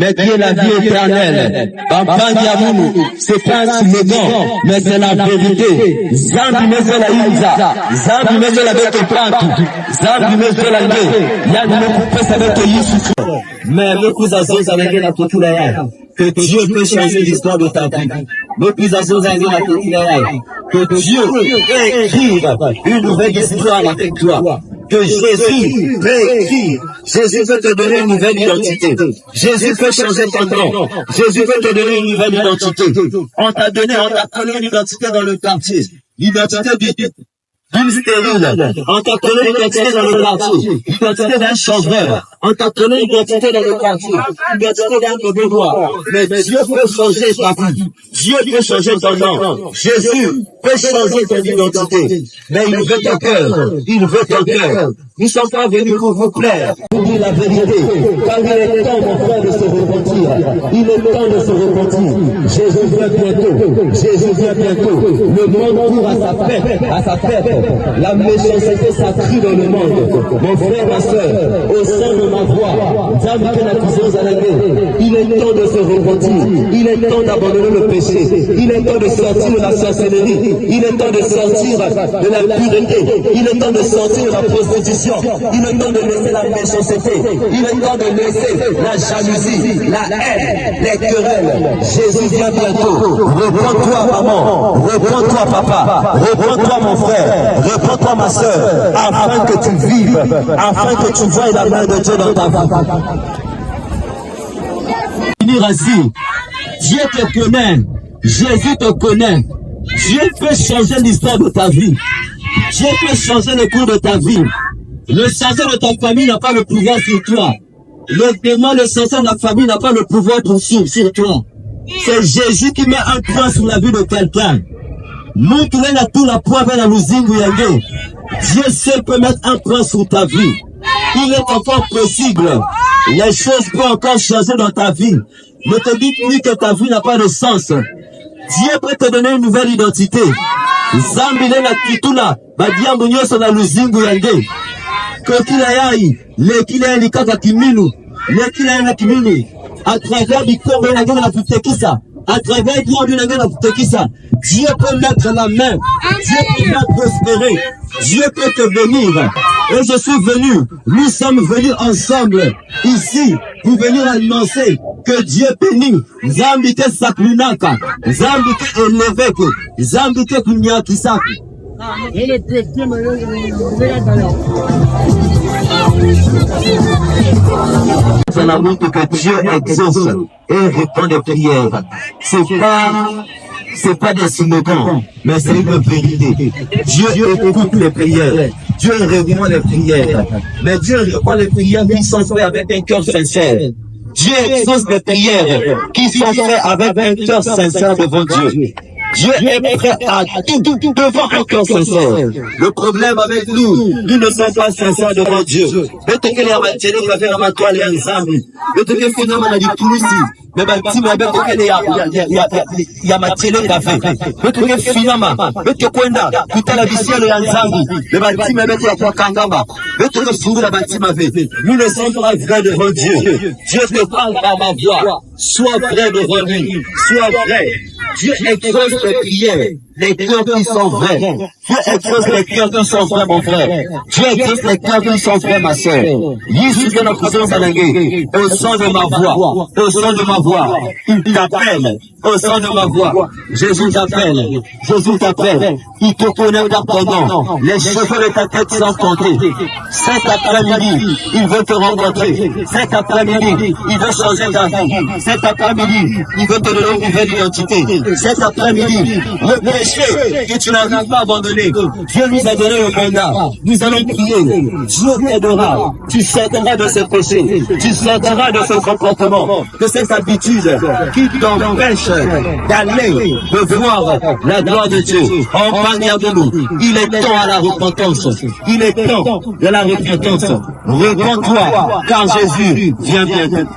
Mais Dieu la vie éternelle. C'est pas un slogan, mais c'est la vérité. Zambi mezola inza, Zambi mezola beto pantu, Zambi mezola nge, ya nimekupesa beto Yesu. Mais le plus azos avec la tutula que Dieu peut changer l'histoire de ta vie. Le plus azos avec la tutula que Dieu peut écrire une nouvelle histoire avec toi. Que Jésus peut écrire, Jésus veut te donner une nouvelle identité. Jésus peut changer ton nom. Jésus veut te donner une nouvelle identité. On t'a donné une identité dans le quartier. L'identité d'une stérile. On t'a donné une identité dans le quartier. L'identité d'un chanvreur. On t'a donné une identité dans le quartier. L'identité d'un bédois. Mais Dieu peut changer ta vie. Dieu peut changer ton nom. Jésus peut changer ton identité. Mais il veut ton cœur. Il veut ton cœur. Nous ne sommes pas venus pour vous plaire. Vous dire la vérité. Car il est temps, mon frère, de se repentir. Il est temps de se repentir. Jésus vient bientôt. Jésus vient bientôt. Le monde court à sa perte. La méchanceté s'accrue dans le monde. Mon frère, ma soeur, au sein de ma voix, il est temps de se repentir. Il est temps d'abandonner le péché. Il est temps de sortir de la sorcellerie. Il est temps de sortir de la pureté. Il est temps de sortir de la prostitution. Il est temps de laisser la méchanceté. Il est temps de laisser la jalousie, la haine, les querelles. Jésus vient bientôt. Reprends-toi, maman. Reprends-toi, papa. Reprends-toi, mon frère. Reprends-toi, ma soeur. Afin que tu vives. Afin que tu voies la main de Dieu dans ta vie. Finir ainsi. Dieu te connaît. Jésus te connaît. Dieu peut changer l'histoire de ta vie. Dieu peut changer le cours de ta vie. Le chanceur de ta famille n'a pas le pouvoir sur toi. Le démon, le chanceur de la famille n'a pas le pouvoir sur toi. C'est Jésus qui met un point sur la vie de quelqu'un. Nous, tous les tout la poids vers la luzingu yangé. Dieu seul peut mettre un point sur ta vie. Il est encore possible. Les choses peuvent encore changer dans ta vie. Ne te dis plus que ta vie n'a pas de sens. Dieu peut te donner une nouvelle identité. Zambile la titula, badiambu nyoso na luzingu yangé. Kokila yai, lekila likaka kiminu, lekila na kiminu. À travers du corps de la gueule la putekisa, à travers du corps de la gueule la putekisa, Dieu peut mettre la main, Dieu peut mettre prospérer, Dieu peut te bénir. Et je suis venu, nous sommes venus ensemble, ici, pour venir annoncer que Dieu bénit. Zambite saklunaka, Zambite eleveke, Zambite kunyakisaka. C'est la montre que Dieu exauce et répond des prières. C'est pas des slogans, mais c'est une vérité. Dieu écoute les prières. Dieu répond les prières. Mais Dieu répond les prières qui sont faites avec un cœur sincère. Dieu exauce les prières qui sont faites avec un cœur sincère devant Dieu. Dieu est prêt à tout devant un cœur sincère. Le problème avec nous ne sommes pas sincères devant Dieu. Mais bâti ma bête il y a ma télé café mais tu finama mais tu kwenda kutala bisiano ya nzambi mais bâti ma bête ya kwa kangamba mais tu fungula bâti ma bête nous ne sommes pas vrais devant Dieu. Dieu te parle par ma voix. Sois vrai devant lui. Sois vrai. Dieu exauce les prières, les cœurs qui sont vrais. Dieu exauce les cœurs qui sont vrais, mon frère. Dieu exauce les cœurs qui sont vrais, ma soeur. Jésus de notre présence à l'anguille, au son de ma voix, au son de ma voix, il t'appelle, au son de ma voix. Jésus t'appelle, Jésus t'appelle, il te connaît par ton nom. Les cheveux de ta tête sont comptés. Cet après-midi, il veut te rencontrer. Cet après-midi, il veut changer ta vie. Cet après-midi, il veut te donner une nouvelle identité. Cet après-midi, le péché que tu n'arrives pas à abandonner, Dieu nous a donné le mandat. Nous allons prier. Dieu t'aidera. Tu sortiras de ce péché. Tu sortiras de ce comportement, de cette habitude qui t'empêche d'aller, de voir la gloire de Dieu. En parlant de nous, il est temps à la repentance. Il est temps de la repentance. Repends-toi, car Jésus vient bientôt.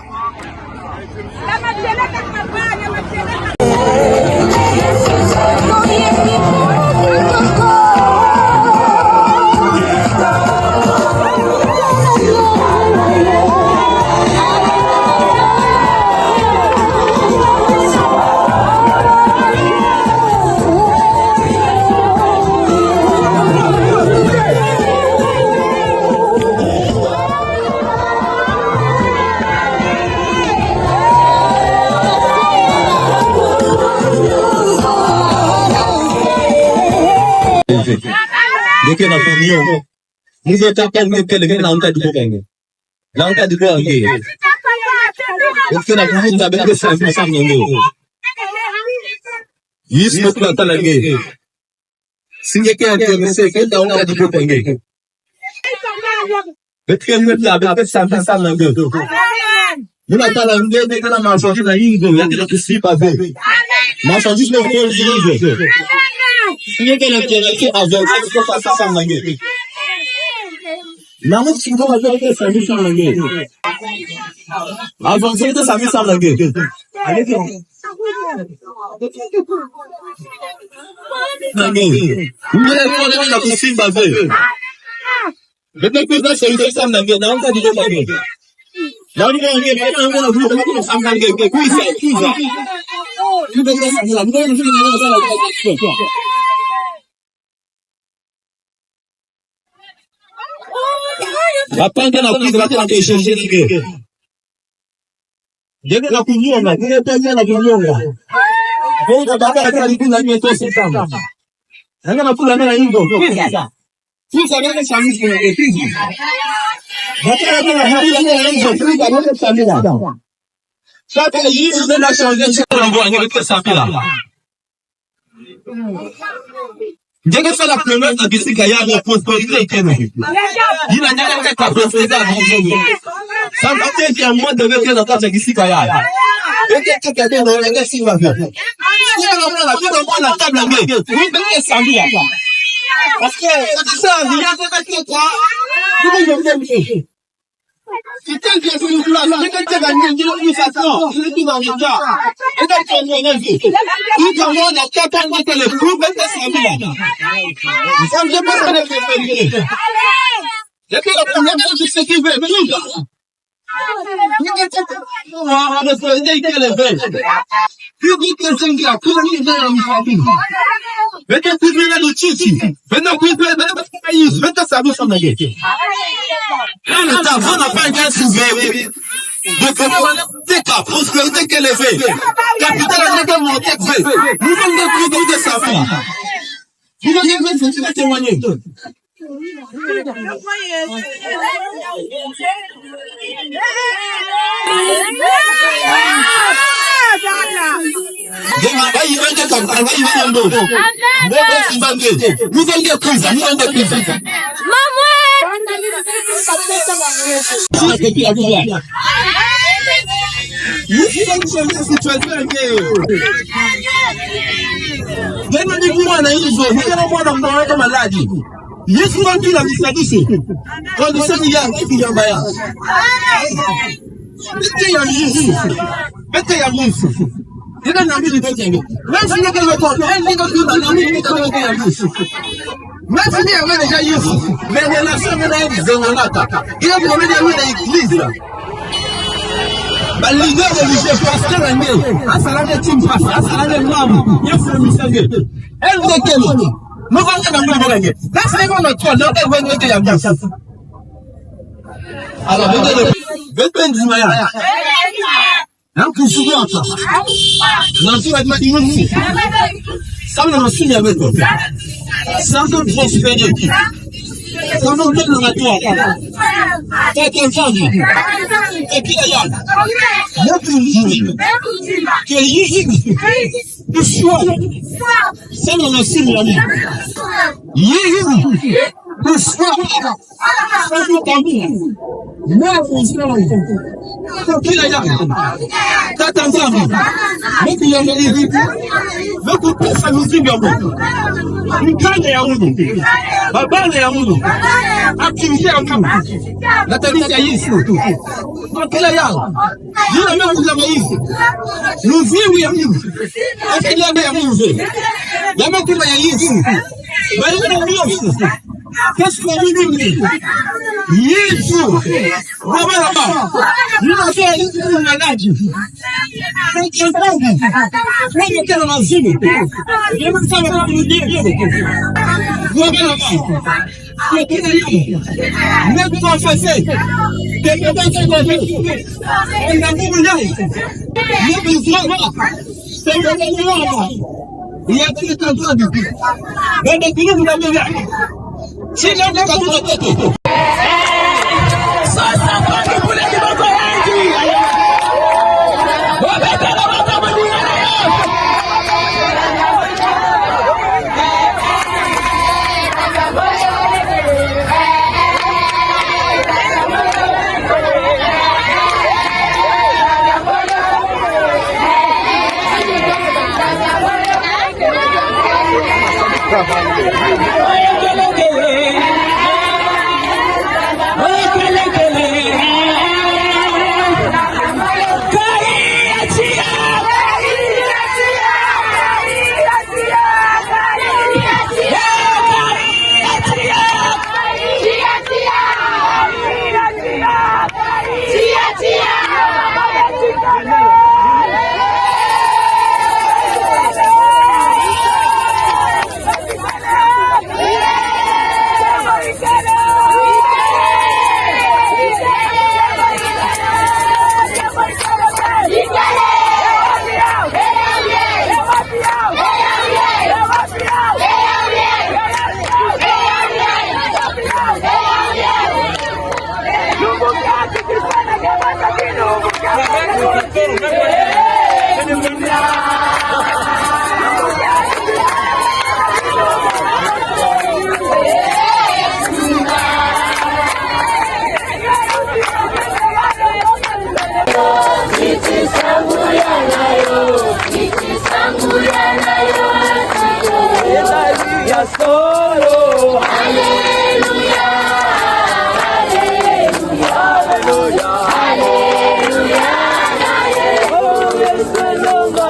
Dès la communion, nous étions calmés que le gars n'a pas de gouvernement. N'a pas de gouvernement. Donc, la communion n'a pas de ça, mais ça n'y est pas. Il se met dans la guerre. Si il y a quelqu'un qui sait qu'il n'a pas de gouvernement. Mais tu es là, avec ça, mais ça n'a pas de gouvernement. Nous n'avons pas la guerre, mais la marchandise n'a rien de il y a des soucis pas vrai. Marchandise n'a pas de gouvernement. Si you get a kid, I'll go for something like it. Now let's go and get something like it. I'll go say this, I'm something like it. Après, on a pris de la tente et changer les gars. J'ai la opinion là, j'ai pas bien la opinion là. Bon, on va pas faire les la bientôt c'est ça. On a pour la main à une go. Tout ça vient de changer pour les filles. Après, on a la main à une go, tout ça vient de changer là. Ça fait juste de la changer sur le bois, on va ça là. J'ai fait la première à Bissi Kaya de prospérité économique. Il a déjà fait la prospérité à Bissi. Ça m'a fait qu'il y a moins de vêtements dans la Bissi Kaya. Et quelqu'un qui a dit, on a si va faire. Si on a la table à main, oui, mais c'est ça, parce que c'est ça, il y a des quoi. Si quelqu'un fait une place, quelqu'un va dire une façon, il est dans le temps. Et donc, on est vu. Tout le monde a capable de le prouver que c'est bien. Ça ne veut pas faire le faire. Depuis la première fois, je sais qu'il veut, mais il va. On a fait des élevé. Plus vite que 5 ans, tout le monde est dans le famille. Mais qu'est-ce que tu veux là de Titi? Maintenant, vous pouvez mettre votre pays, maintenant, ça vous semble bien. Quand le temps, n'a pas été trouvé. De commander ta prospérité qu'elle est faite. Capital n'a pas monté fait. Nous sommes des produits de sa femme. Vous avez témoigner. Yesu wanti la misadisi. Kwa nisemi ya kipi ya mbaya. Bete ya Yesu. Bete ya Yesu. Ina na mimi bete yangu. Wewe ndio kile kwa. Wewe ndio kile na mimi bete ya Yesu. Wewe ndio wewe ya Yesu. Mais la semaine est zengalata. Il a promis de lui l'église. Bah leader religieux, pasteur Angé, Asalane Timpas, Asalane Mam, Yafre Misangé. Elle veut qu'elle nous va dans le monde. That's the one that's called, not everyone with the Yabas. Alors, Bethlehem Zimaya. Un coup souvent, ça. Nancy va te mettre une fille. Ça me l'a signé avec toi. Ça me l'a signé avec toi. Ça me l'a signé avec toi. Quelqu'un change. Et puis là, il y a le choix. Ça me l'a signé avec toi. Le choix. Ça me l'a signé. Kila ya tata nzambi mtu yameli mtu pesa mzingi ya Mungu mkane ya Mungu babane ya Mungu akimsha ya Mungu na tabia Yesu kila ya yule Mungu za maisha nuzimu ya Mungu akijana ya Mungu ya Mungu ya Yesu bali na Yesu qu'est-ce qu'on veut dire Yesu baba nous fait une maladie c'est un problème mais quel est le zine je me sens pas nous dire baba mais quel est le mais toi facile quelque chose que on a voulu mais besoin c'est le il y a tout le temps dans des pays vous l'avez vu c'est là que vous avez été sasa kwa kule kiboko yangu wabekala watamaduni solo, aleluya, aleluya, aleluya, aleluya, oh, aleluya, aleluya,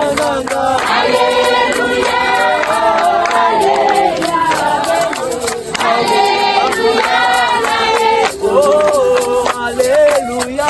aleluya, oh, aleluya,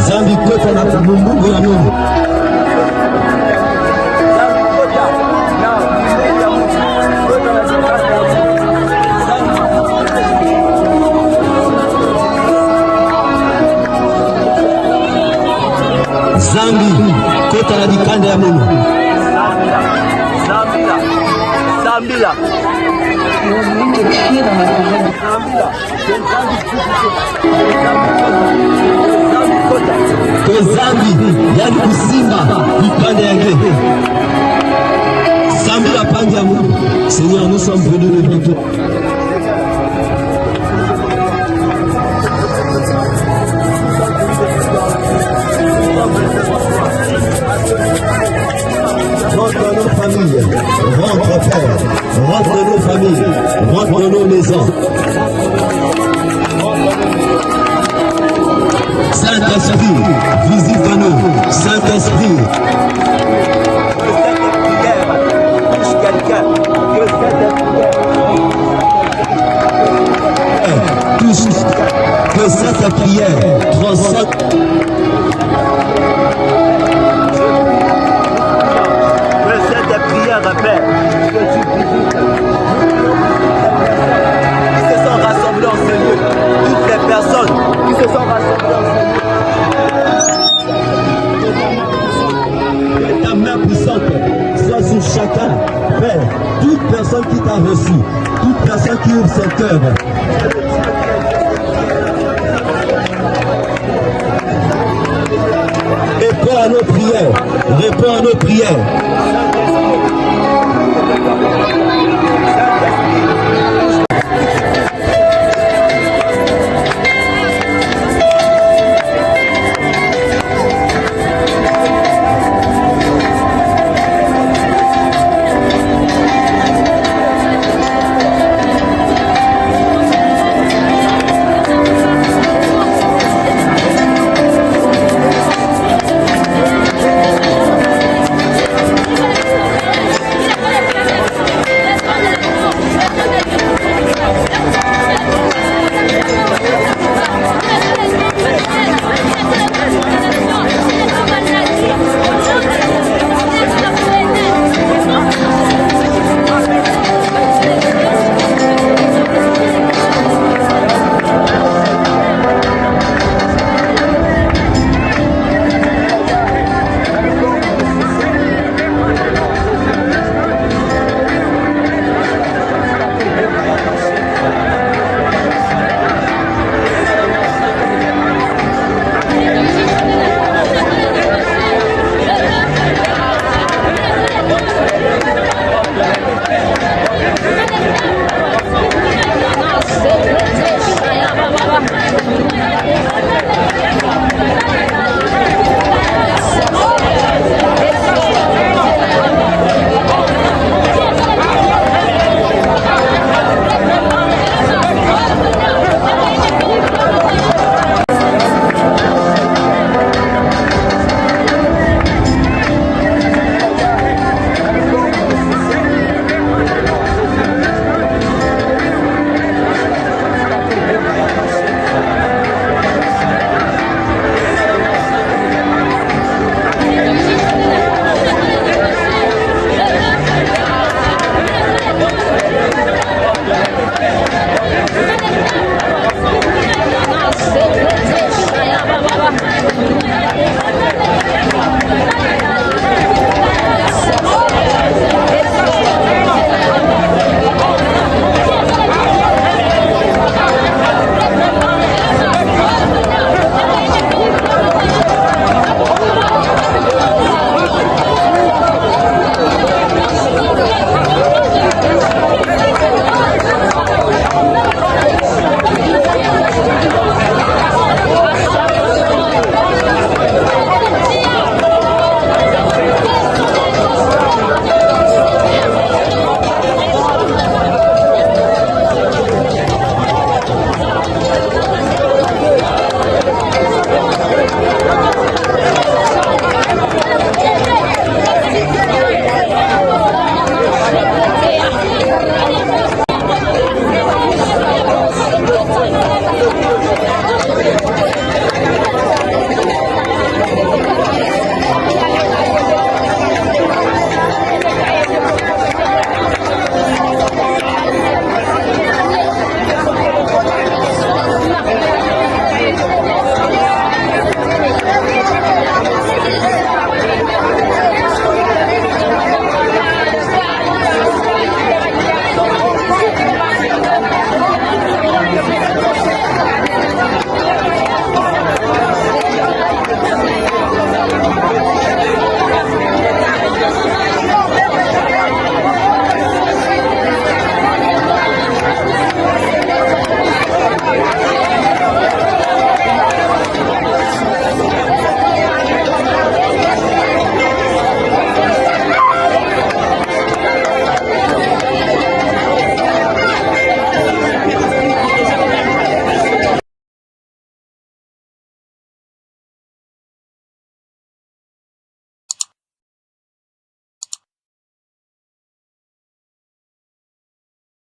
zambi kwetu na Mungu ya Mungu. Zambi kota na dikanda ya Mungu. Zambila. Zambi sommes venus devant toi. Rentre dans nos familles, rentre Père, rentre dans nos familles, rentre dans nos maisons. Saint-Esprit, visite-nous, Saint-Esprit. Que cette prière transcende. Que cette prière, Père, qui se sont rassemblés en ce lieu, toutes les personnes qui se sont rassemblées en ce lieu, que ta main puissante soit sur chacun, Père, toute personne qui t'a reçu, toute personne qui ouvre son cœur. Réponds à nos prières, réponds à nos prières.